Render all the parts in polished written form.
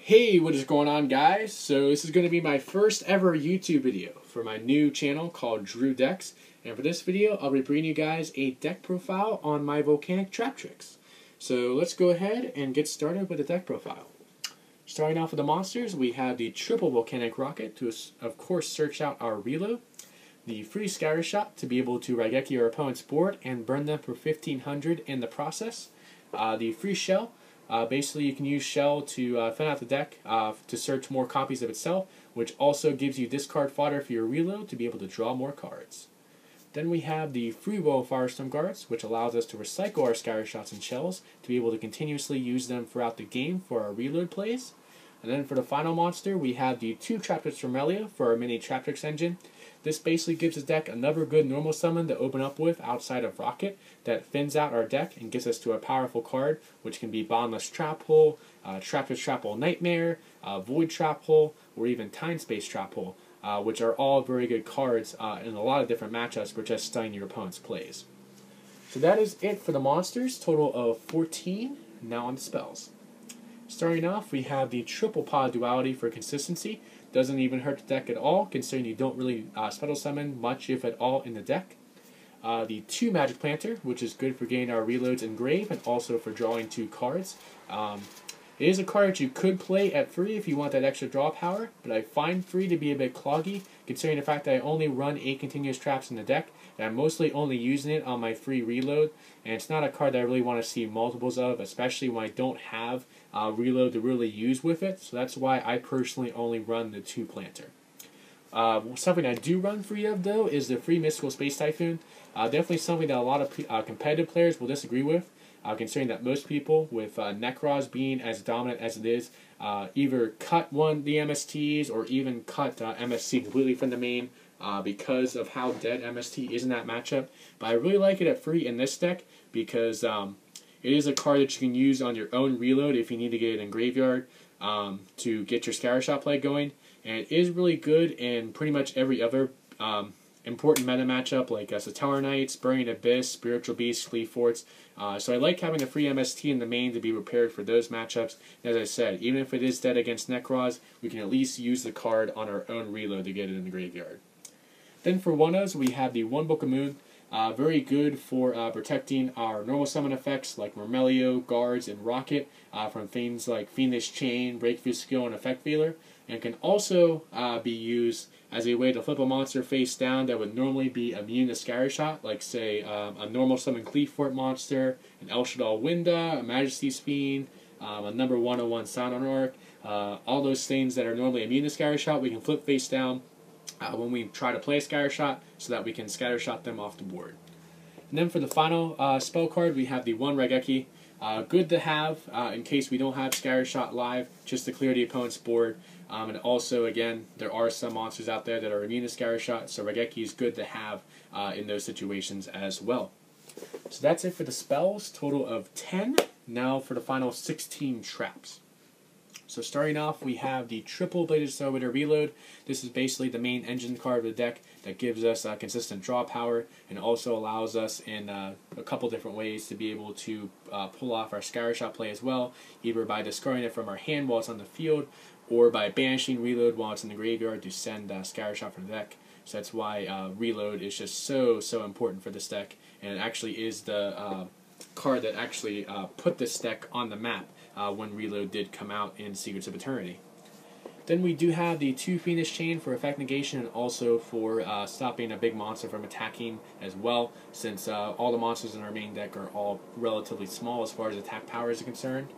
Hey, what is going on, guys? So this is going to be my first ever YouTube video for my new channel called Drew Decks. And for this video, I'll be bringing you guys a deck profile on my Volcanic Traptrix. So let's go ahead and get started with the deck profile. Starting off with the monsters, we have the triple Volcanic Rocket to, of course, search out our reload. The free Scatter Shot to be able to Raigeki your opponent's board and burn them for 1500 in the process. The free Shell. Basically, you can use Shell to thin out the deck to search more copies of itself, which also gives you discard fodder for your reload to be able to draw more cards. Then we have the free row of Firestorm Guards, which allows us to recycle our Scatter Shots and Shells to be able to continuously use them throughout the game for our reload plays. And then for the final monster, we have the 2 Traptrix from Melia for our mini Traptrix engine. This basically gives the deck another good normal summon to open up with outside of Rocket that thins out our deck and gets us to a powerful card, which can be Bondless Trap Hole, Traptrix Trap Hole Nightmare, Void Trap Hole, or even Time Space Trap Hole, which are all very good cards in a lot of different matchups for just stunning your opponent's plays. So that is it for the monsters, total of 14. Now on the spells. Starting off, we have the triple pod duality for consistency. Doesn't even hurt the deck at all, considering you don't really special summon much, if at all, in the deck. The 2 Magic Planter, which is good for getting our reloads engraved and also for drawing 2 cards. It is a card that you could play at free if you want that extra draw power, but I find free to be a bit cloggy, considering the fact that I only run 8 continuous traps in the deck, and I'm mostly only using it on my free reload, and it's not a card that I really want to see multiples of, especially when I don't have reload to really use with it, so that's why I personally only run the 2 Planter. Something I do run free of, though, is the free Mystical Space Typhoon. Definitely something that a lot of competitive players will disagree with. Considering that most people, with Necros being as dominant as it is, either cut the MSTs or even cut MST completely from the main because of how dead MST is in that matchup. But I really like it at free in this deck because it is a card that you can use on your own reload if you need to get it in graveyard to get your Scatter Shot play going. And it is really good in pretty much every other important meta matchup like Satellar Knights, Burning Abyss, Spiritual Beast, Fleet Forts. So I like having a free MST in the main to be prepared for those matchups. And as I said, even if it is dead against Necros, we can at least use the card on our own reload to get it in the graveyard. Then for 1-0s, we have the 1 Book of Moon. Very good for protecting our normal summon effects like Myrmelio, Guards, and Rocket from things like Fiendish Chain, Breakthrough Skill, and Effect Veiler. And can also be used as a way to flip a monster face down that would normally be immune to Scatter Shot, like, say, a normal summon Cleefort monster, an El Shaddai Winda, a Majesty's Fiend, a number 101 Silent Arc. All those things that are normally immune to Scatter Shot, we can flip face down when we try to play a Scatter Shot so that we can Scatter Shot them off the board. And then for the final spell card, we have the 1 Raigeki. Good to have in case we don't have Scatter Shot live, just to clear the opponent's board. And also, again, there are some monsters out there that are immune to Scatter Shot, so Raigeki is good to have in those situations as well. So that's it for the spells, total of 10. Now for the final 16 traps. So starting off, we have the triple Bladed Accelerator Reload. This is basically the main engine card of the deck that gives us consistent draw power and also allows us in a couple different ways to be able to pull off our Scatter Shot play as well, either by discarding it from our hand while it's on the field or by banishing Reload while it's in the graveyard to send Scatter Shot from the deck. So that's why Reload is just so important for this deck, and it actually is the card that actually put this deck on the map when Reload did come out in Secrets of Eternity. Then we do have the 2 Fiendish Chain for effect negation and also for stopping a big monster from attacking as well, since all the monsters in our main deck are all relatively small as far as attack power is concerned.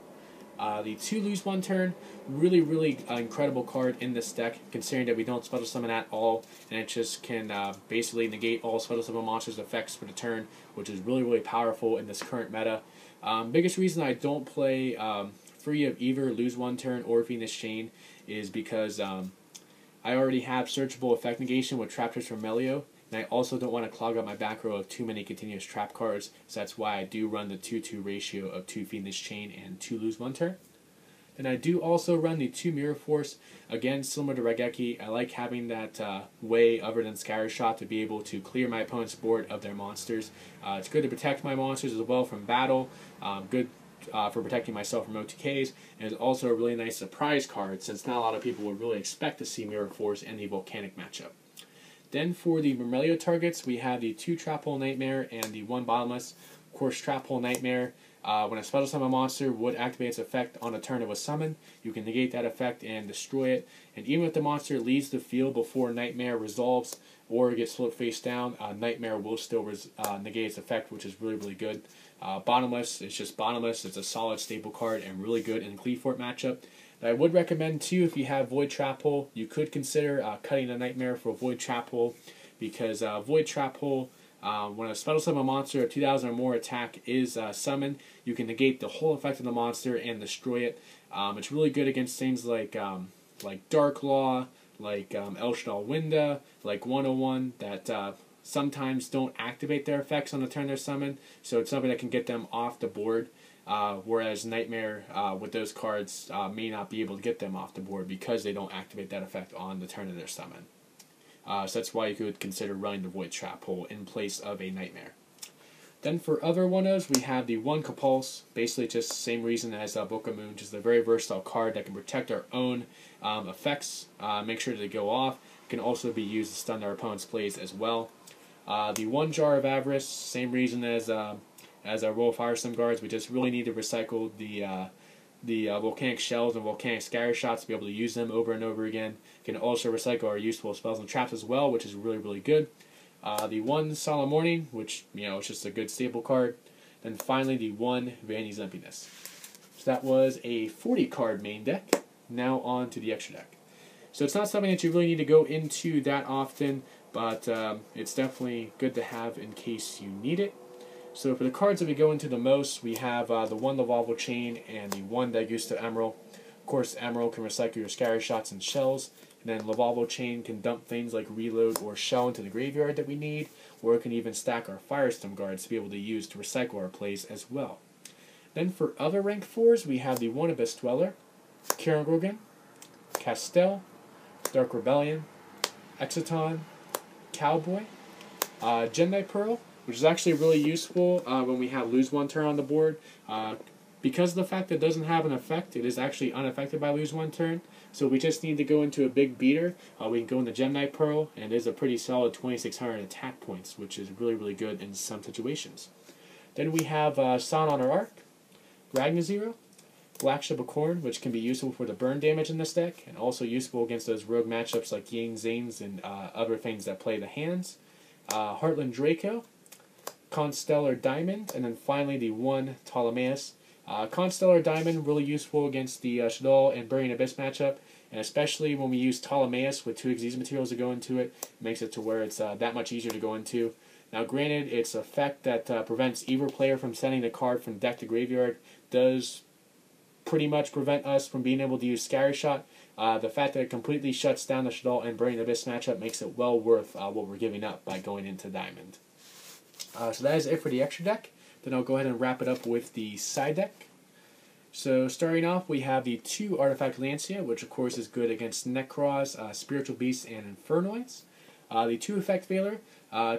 The 2 Lose 1 Turn, really incredible card in this deck, considering that we don't special summon at all, and it just can basically negate all special summon monsters' effects for the turn, which is really powerful in this current meta. Biggest reason I don't play free of either Lose 1 Turn or Fiendish Chain is because I already have searchable effect negation with Traptrix from Melio, and I also don't want to clog up my back row of too many continuous trap cards, so that's why I do run the 2-2 ratio of 2 Fiendish Chain and 2 Lose 1 Turn. Then I do also run the 2 Mirror Force. Again, similar to Raigeki, I like having that way other than Scatter Shot to be able to clear my opponent's board of their monsters. It's good to protect my monsters as well from battle. Good for protecting myself from OTKs, and is also a really nice surprise card since not a lot of people would really expect to see Mirror Force in the Volcanic matchup. Then for the Myrmelio targets, we have the 2 Trap Hole Nightmare and the 1 Bottomless. Of course, Trap Hole Nightmare, when a special summon monster would activate its effect on a turn it was summoned, you can negate that effect and destroy it. And even if the monster leaves the field before Nightmare resolves or gets flipped face down, Nightmare will still negate its effect, which is really, really good. Bottomless, it's just Bottomless. It's a solid staple card and really good in the Cleafort matchup. I would recommend, too, if you have Void Trap Hole, you could consider cutting a Nightmare for Void Trap Hole, because Void Trap Hole, when a special summon monster of 2,000 or more attack is summoned, you can negate the whole effect of the monster and destroy it. It's really good against things like Dark Law, like El Shadal Winda, like 101, that sometimes don't activate their effects on the turn they're summoned, so it's something that can get them off the board. Whereas Nightmare, with those cards, may not be able to get them off the board because they don't activate that effect on the turn of their summon. So that's why you could consider running the Void Trap Hole in place of a Nightmare. Then for other 1-0s, we have the 1 Compulse, basically just the same reason as Boca Moon, just a very versatile card that can protect our own effects, make sure they go off. It can also be used to stun our opponent's plays as well. The 1 Jar of Avarice, same reason as our Royal Firestorm Guards. We just really need to recycle the Volcanic Shells and Volcanic Scatter Shots to be able to use them over and over again. Can also recycle our useful spells and traps as well, which is really, really good. The 1 Solemn Warning, which, it's just a good staple card. Then finally the 1 Vanity's Emptiness. So that was a 40-card main deck. Now on to the extra deck. So it's not something that you really need to go into that often, but it's definitely good to have in case you need it. So for the cards that we go into the most, we have the 1 Lavalval Chain and the 1 Dagusta Emerald. Of course, Emerald can recycle your Scatter Shots and Shells, and then Lavalval Chain can dump things like Reload or Shell into the graveyard that we need, or it can even stack our Firestorm Guards to be able to use to recycle our plays as well. Then for other rank 4s, we have the 1 Abyss Dweller, Kirangrogan, Castel, Dark Rebellion, Exciton, Cowboy, Gemini Pearl, which is actually really useful when we have lose 1 turn on the board. Because of the fact that it doesn't have an effect, it is actually unaffected by lose 1 turn. So we just need to go into a big beater. We can go into Gemini Pearl, and it is a pretty solid 2,600 attack points, which is really, really good in some situations. Then we have Son on our Arc, Ragnazero, Black Ship of Corn, which can be useful for the burn damage in this deck, and also useful against those rogue matchups like Yang Zanes and other things that play the hands. Heartland Draco, Constellar Diamond, and then finally the 1 Ptolemaeus. Constellar Diamond, really useful against the Shadal and Burning Abyss matchup, and especially when we use Ptolemaeus with 2 Exeus materials to go into it, makes it to where it's that much easier to go into. Now granted, its effect that prevents either player from sending a card from deck to graveyard does pretty much prevent us from being able to use Scatter Shot. The fact that it completely shuts down the Shadal and Burning Abyss matchup makes it well worth what we're giving up by going into Diamond. So that is it for the extra deck. Then I'll go ahead and wrap it up with the side deck. So starting off, we have the 2 Artifact Lancia, which of course is good against Necros, Spiritual Beasts, and Infernoids. The 2 Effect Veiler,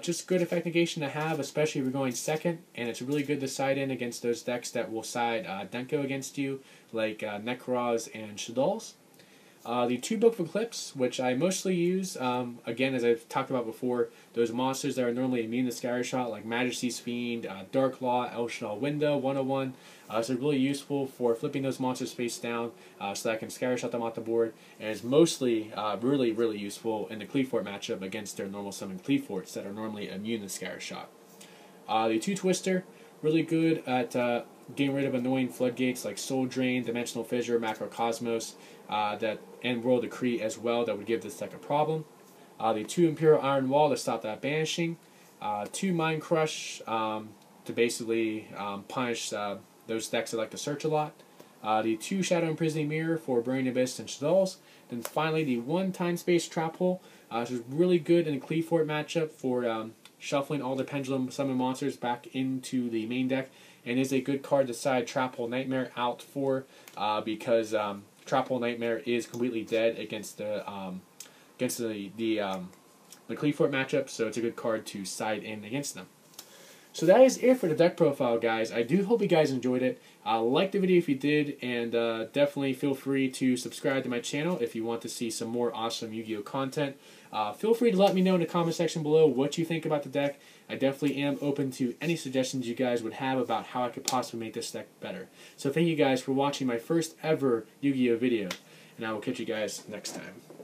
just good effect negation to have, especially if you're going second, and it's really good to side in against those decks that will side Denko against you, like Necros and Shadals. The 2 Book of Eclipse, which I mostly use, again, as I've talked about before, those monsters that are normally immune to Scatter Shot, like Majesty's Fiend, Dark Law, El Shadal Winda, 101. So really useful for flipping those monsters face down, so that I can Scatter Shot them off the board, and is mostly really, really useful in the Cleafort matchup against their normal summon Cleaforts that are normally immune to Scatter Shot. The 2 Twister, really good at getting rid of annoying floodgates like Soul Drain, Dimensional Fissure, Macrocosmos, and World Decree as well, that would give this deck a problem. The 2 Imperial Iron Wall to stop that banishing. 2 Mind Crush to basically punish those decks that like to search a lot. The 2 Shadow Imprisoning Mirror for Burning Abyss and Shadals. Then finally the 1 Time Space Trap Hole. This is really good in a Cleafort matchup for shuffling all the Pendulum Summon monsters back into the main deck, and is a good card to side Trap Hole Nightmare out for, because Trap Hole Nightmare is completely dead against the Cleafort matchup, so it's a good card to side in against them. So that is it for the deck profile, guys. I do hope you guys enjoyed it. Like the video if you did, and definitely feel free to subscribe to my channel if you want to see some more awesome Yu-Gi-Oh content. Feel free to let me know in the comment section below what you think about the deck. I definitely am open to any suggestions you guys would have about how I could possibly make this deck better. So thank you guys for watching my first ever Yu-Gi-Oh video, and I will catch you guys next time.